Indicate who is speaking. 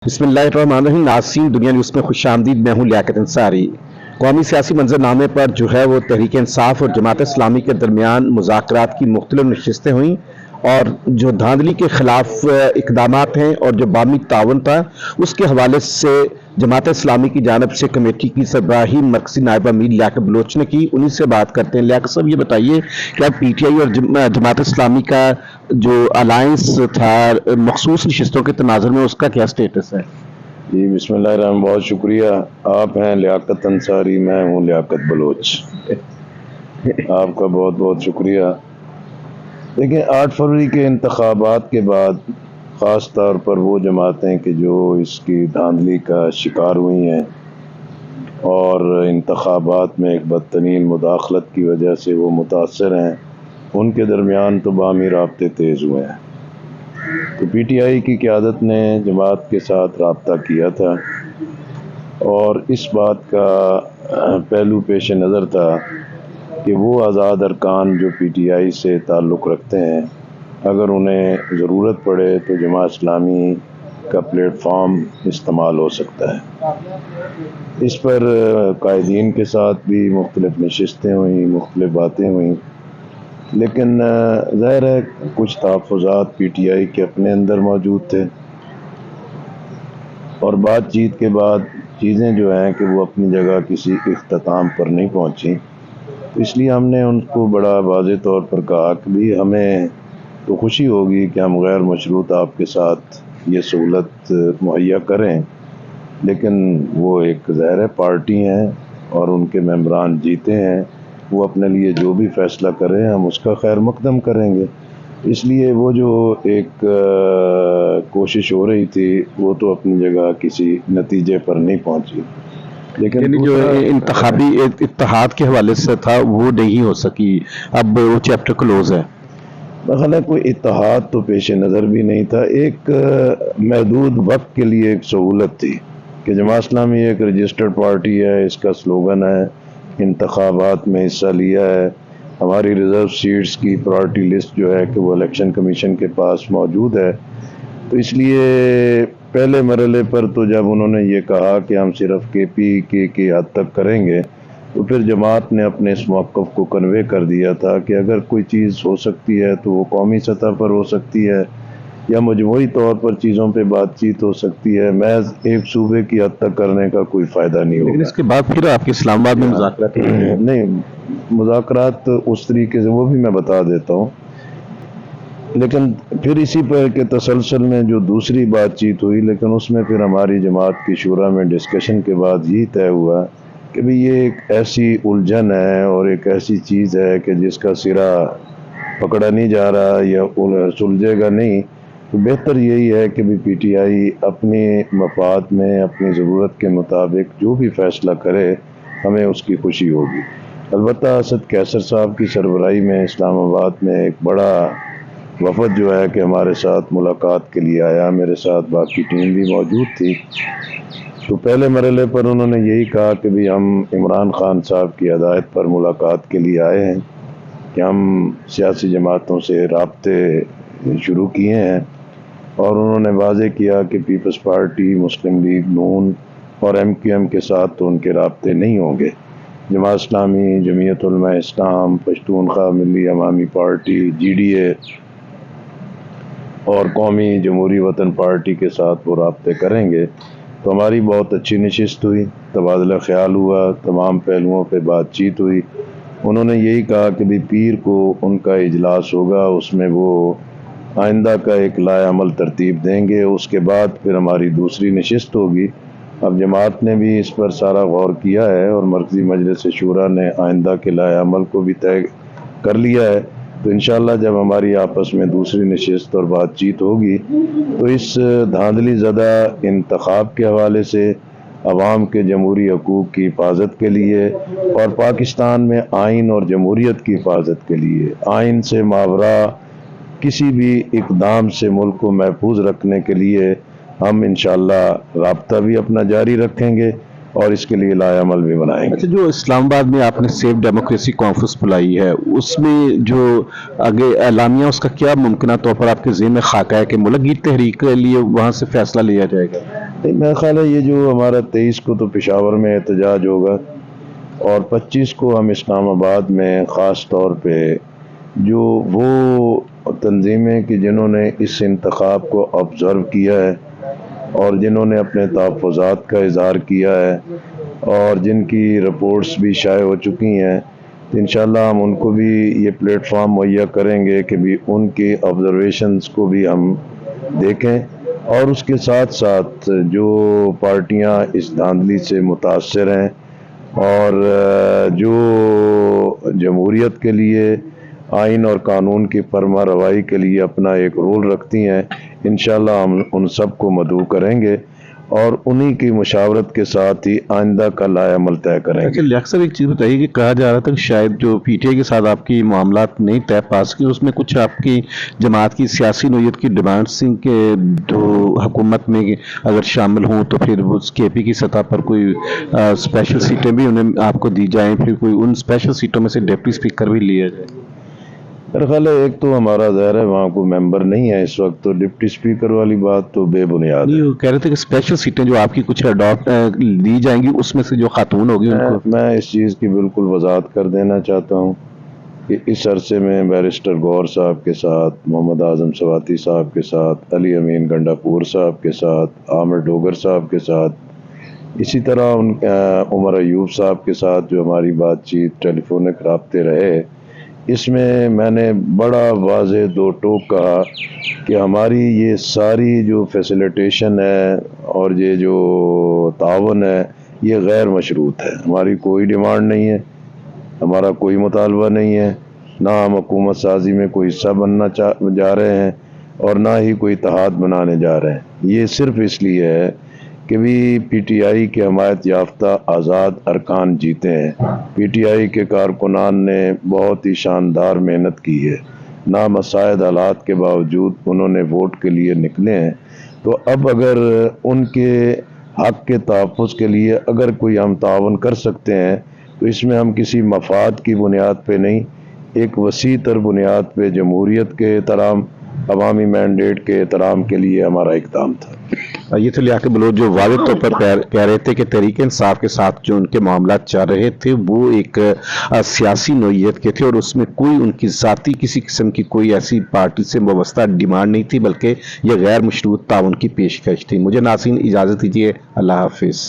Speaker 1: बिस्मिल्लाहिर्रहमानिर्रहीम। नाज़रीन, दुनिया न्यूज़ में खुश आमदीद। मैं हूँ लियाकत अंसारी। कौमी सियासी मंजरनामे पर जो है वो तहरीक इंसाफ और जमात इस्लामी के दरमियान मुज़ाकरात की मुख्तलिफ नशिस्तें हुई और जो धांधली के खिलाफ इकदामात हैं और जो बामी ताउन था उसके हवाले से जमात इस्लामी की जानब से कमेटी की सरबराही मरकज़ी नायब अमीर लियाकत बलोच ने की। उन्हीं से बात करते हैं। लियाकत साहब, ये बताइए कि अब PTI और जमात इस्लामी का जो अलायंस था मखसूस नशिस्तों के तनाजुर में, उसका क्या स्टेटस है?
Speaker 2: जी बिस्मिल्लाहिर्रहमानिर्रहीम, बहुत शुक्रिया। आप हैं लियाकत अंसारी, मैं हूँ लियाकत बलोच। आपका बहुत बहुत शुक्रिया। देखिए, 8 फरवरी के इंतखाबात के बाद ख़ास तौर पर वो जमातें कि जो इसकी धांधली का शिकार हुई हैं और इंतखाबात में एक बदतरीन मुदाखलत की वजह से वो मुतासर हैं, उनके दरमियान तो बामी राब्ते तेज़ हुए हैं। तो PTI की क़यादत ने जमात के साथ राब्ता किया था और इस बात का पहलू पेश नज़र था कि वो आज़ाद अरकान जो PTI से ताल्लुक़ रखते हैं, अगर उन्हें ज़रूरत पड़े तो जमात इस्लामी का प्लेटफॉर्म इस्तेमाल हो सकता है। इस पर कायदीन के साथ भी मुख्तलिफ नशिस्तें हुई, मुख्तलिफ बातें हुई, लेकिन ज़ाहिर है कुछ तहफ़्फ़ुज़ात PTI के अपने अंदर मौजूद थे और बातचीत के बाद चीज़ें जो हैं कि वो अपनी जगह किसी इख्तिताम पर नहीं पहुँची। तो इसलिए हमने उनको बड़ा वाज़ेह तौर पर कहा कि भी हमें तो खुशी होगी कि हम गैर मशरूत आपके साथ ये सहूलत मुहैया करें, लेकिन वो एक ज़ाहिर पार्टी हैं और उनके मेंबरान जीते हैं, वो अपने लिए जो भी फ़ैसला करें हम उसका खैर मकदम करेंगे। इसलिए वो जो एक कोशिश हो रही थी वो तो अपनी जगह किसी नतीजे पर नहीं पहुंची, लेकिन
Speaker 1: जो इंतखाबी इत्तेहाद के हवाले से था वो नहीं हो सकी, अब वो चैप्टर क्लोज है।
Speaker 2: मतलब कोई इत्तेहाद तो पेश नज़र भी नहीं था। एक महदूद वक्त के लिए एक सहूलत थी कि जमात इस्लामी एक रजिस्टर्ड पार्टी है, इसका स्लोगन है इंतखाबात में हिस्सा लिया है, हमारी रिज़र्व सीट्स की प्रायोरिटी लिस्ट जो है कि वो इलेक्शन कमीशन के पास मौजूद है। तो इसलिए पहले मरहले पर तो जब उन्होंने ये कहा कि हम सिर्फ KP की हद तक करेंगे, तो फिर जमात ने अपने इस मौक़िफ़ को कन्वे कर दिया था कि अगर कोई चीज़ हो सकती है तो वो कौमी सतह पर हो सकती है या मजमूई तौर पर चीज़ों पे बातचीत हो सकती है, महज एक सूबे की हद तक करने का कोई फ़ायदा नहीं होगा।
Speaker 1: लेकिन इसके बाद फिर आपके इस्लामाबाद में मुज़ाकरात
Speaker 2: नहीं, मुज़ाकरात उस तरीके से वो भी मैं बता देता हूँ, लेकिन फिर इसी पर के तसलसल में जो दूसरी बातचीत हुई, लेकिन उसमें फिर हमारी जमात की शूरा में डिस्कशन के बाद यही तय हुआ कि भाई ये एक ऐसी उलझन है और एक ऐसी चीज़ है कि जिसका सिरा पकड़ा नहीं जा रहा या सुलझेगा नहीं, तो बेहतर यही है कि भी PTI अपने मफाद में अपनी ज़रूरत के मुताबिक जो भी फ़ैसला करे हमें उसकी खुशी होगी। अलबत्ता असद कैसर साहब की सरबराही में इस्लामाबाद में एक बड़ा वफ़द जो है कि हमारे साथ मुलाकात के लिए आया, मेरे साथ बाकी टीम भी मौजूद थी। तो पहले मरहले पर उन्होंने यही कहा कि भी हम इमरान खान साहब की हदायत पर मुलाकात के लिए आए हैं कि हम सियासी जमातों से राब्ते शुरू किए हैं, और उन्होंने वाज़ेह किया कि पीपल्स पार्टी, मुस्लिम लीग नून और MQM के साथ तो उनके राब्ते नहीं होंगे। जमात इस्लामी, जमीयत उलमा इस्लाम, पश्तूनख्वा मिली अवामी पार्टी, GDA और कौमी जमहूरी वतन पार्टी के साथ वो राब्ते करेंगे। तो हमारी बहुत अच्छी नशिस्त हुई, तबादला ख्याल हुआ, तमाम पहलुओं पे बातचीत हुई। उन्होंने यही कहा कि भी पीर को उनका इजलास होगा, उसमें वो आइंदा का एक लाए अमल तरतीब देंगे, उसके बाद फिर हमारी दूसरी नशिस्त होगी। अब जमात ने भी इस पर सारा गौर किया है और मरकज़ी मजलिस शूरा ने आइंदा के लाए अमल को भी तय कर लिया है। तो इंशाअल्लाह जब हमारी आपस में दूसरी नशिस्त और बातचीत होगी तो इस धांधली ज़दा इंतखाब के हवाले से अवाम के जमहूरी हकूक़ की हिफाजत के लिए और पाकिस्तान में आइन और जमहूरियत की हिफाजत के लिए आइन से मावरा किसी भी इक़दाम से मुल्क को महफूज रखने के लिए हम इंशाअल्लाह राब्ता भी अपना जारी रखेंगे और इसके लिए लाएअमल भी बनाएंगे।
Speaker 1: अच्छा, जो इस्लामाबाद में आपने सेफ डेमोक्रेसी कॉन्फ्रेंस बुलाई है, उसमें जो आगे एलामिया उसका क्या मुमकिन तौर पर आपके ज़हन में खाका है कि मुल्क की तहरीक के लिए वहाँ से फैसला लिया जाएगा?
Speaker 2: نہیں، میرا خیال ہے یہ جو ہمارا 23 کو تو پشاور میں احتجاج ہوگا اور 25 کو ہم اسلام آباد میں خاص طور پہ جو وہ تنظیمیں کہ جنہوں نے اس انتخاب کو آبزرو کیا ہے اور جنہوں نے اپنے تحفظات کا اظہار کیا ہے اور جن کی رپورٹس بھی شائع ہو چکی ہیں، تو انشاءاللہ ہم ان کو بھی یہ پلیٹ فارم مہیا کریں گے کہ بھی ان کے آبزرویشنز کو بھی ہم دیکھیں، اور اس کے ساتھ ساتھ جو پارٹیاں اس دھاندلی سے متاثر ہیں اور جو جمہوریت کے لیے آئین اور قانون کی فرما روائی کے لیے اپنا ایک رول رکھتی ہیں، انشاءاللہ ہم ان سب کو مدعو کریں گے اور انہی کی مشاورت کے ساتھ ہی آئندہ کا لائحہ عمل طے کریں گے۔
Speaker 1: اچھا لیاقت صاحب، ایک چیز بتائیے کہ کہا جا رہا تھا کہ شاید جو پی ٹی آئی کے ساتھ آپ کی معاملات نہیں طے پا سکے، اس میں کچھ آپ کی جماعت کی سیاسی نوعیت کی ڈیمانڈس تھیں کہ جو حکومت میں اگر شامل ہوں تو پھر اس کے پی کی سطح پر کوئی اسپیشل سیٹیں بھی انہیں آپ کو دی جائیں، پھر کوئی ان اسپیشل سیٹوں میں سے ڈپٹی اسپیکر بھی لیا جائے۔
Speaker 2: میرا خیال ہے ایک تو ہمارا ظاہر ہے وہاں کوئی ممبر نہیں ہے اس وقت، تو ڈپٹی اسپیکر والی بات تو بے بنیاد ہے۔
Speaker 1: نہیں، وہ کہہ رہے تھے کہ اسپیشل سیٹیں جو آپ کی کچھ اڈاپٹ دی جائیں گی، اس میں سے جو خاتون ہوگی ان کو۔
Speaker 2: میں اس چیز کی بالکل وضاحت کر دینا چاہتا ہوں کہ اس عرصے میں بیرسٹر غور صاحب کے ساتھ، محمد اعظم سواتی صاحب کے ساتھ، علی امین گنڈا پور صاحب کے ساتھ، عامر ڈوگر صاحب کے ساتھ، اسی طرح عمر ایوب صاحب کے ساتھ جو ہماری بات چیت ٹیلی فونک رابطے رہے، اس میں نے بڑا واضح دو ٹوک کہا کہ ہماری یہ ساری جو فیسیلیٹیشن ہے اور یہ جو تعاون ہے یہ غیر مشروط ہے، ہماری کوئی ڈیمانڈ نہیں ہے، ہمارا کوئی مطالبہ نہیں ہے، نہ ہم حکومت سازی میں کوئی حصہ بننا جا رہے ہیں اور نہ ہی کوئی اتحاد بنانے جا رہے ہیں۔ یہ صرف اس لیے ہے کہ بھی پی ٹی آئی کے حمایت یافتہ آزاد ارکان جیتے ہیں، پی ٹی آئی کے کارکنان نے بہت ہی شاندار محنت کی ہے، نامساعد حالات کے باوجود انہوں نے ووٹ کے لیے نکلے ہیں، تو اب اگر ان کے حق کے تحفظ کے لیے اگر کوئی ہم تعاون کر سکتے ہیں تو اس میں ہم کسی مفاد کی بنیاد پہ نہیں، ایک وسیع تر بنیاد پہ جمہوریت کے احترام، عوامی مینڈیٹ کے احترام کے لیے ہمارا اقدام تھا۔
Speaker 1: یہ تھے لیاقت بلوچ جو واضح طور پر کہہ رہے تھے کہ تحریک انصاف کے ساتھ جو ان کے معاملات چل رہے تھے وہ ایک سیاسی نوعیت کے تھے اور اس میں کوئی ان کی ذاتی کسی قسم کی کوئی ایسی پارٹی سے وابستہ ڈیمانڈ نہیں تھی، بلکہ یہ غیر مشروط تعاون کی پیشکش تھی۔ مجھے ناظرین اجازت دیجیے، اللہ حافظ۔